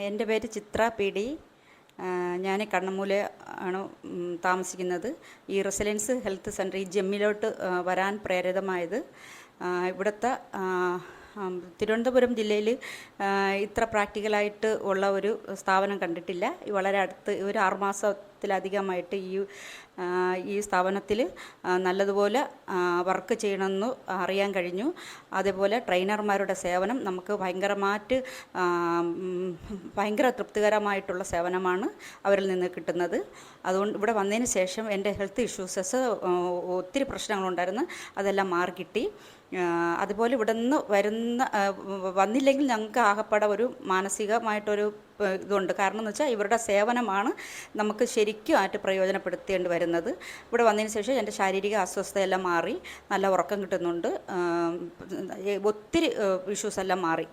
എൻ്റെ പേര് ചിത്ര P D. ഞാൻ കണ്ണമ്മൂല ആണ് താമസിക്കുന്നത്. ഈ റെസിഡൻസ് ഹെൽത്ത് സെൻ്റർ ഈ ജെമ്മിലോട്ട് വരാൻ പ്രേരിതമായത് ഇവിടുത്തെ തിരുവനന്തപുരം ജില്ലയിൽ ഇത്ര പ്രാക്ടിക്കലായിട്ട് ഉള്ള ഒരു സ്ഥാപനം കണ്ടിട്ടില്ല. വളരെ അടുത്ത് ഒരു 6 മാസത്തിലധികമായിട്ട് ഈ സ്ഥാപനത്തിൽ നല്ലതുപോലെ വർക്ക് ചെയ്യണമെന്ന് അറിയാൻ കഴിഞ്ഞു. അതേപോലെ ട്രെയിനർമാരുടെ സേവനം നമുക്ക് ഭയങ്കര തൃപ്തികരമായിട്ടുള്ള സേവനമാണ് അവരിൽ നിന്ന് കിട്ടുന്നത്. അതുകൊണ്ട് ഇവിടെ വന്നതിന് ശേഷം എൻ്റെ ഹെൽത്ത് ഇഷ്യൂസസ് ഒത്തിരി പ്രശ്നങ്ങളുണ്ടായിരുന്നു, അതെല്ലാം മാറിക്കിട്ടി. അതുപോലെ ഇവിടെ നിന്ന് വന്നില്ലെങ്കിൽ ഞങ്ങൾക്ക് ആകപ്പാടെ ഒരു മാനസികമായിട്ടൊരു ഇതുണ്ട്. കാരണം എന്ന് വെച്ചാൽ ഇവരുടെ സേവനമാണ് നമുക്ക് ശരിക്കും ആയിട്ട് പ്രയോജനപ്പെടുത്തേണ്ടി വരുന്നത്. ഇവിടെ വന്നതിന് ശേഷം എൻ്റെ ശാരീരിക അസ്വസ്ഥതയെല്ലാം മാറി, നല്ല ഉറക്കം കിട്ടുന്നുണ്ട്, ഒത്തിരി ഇഷ്യൂസ് എല്ലാം മാറി.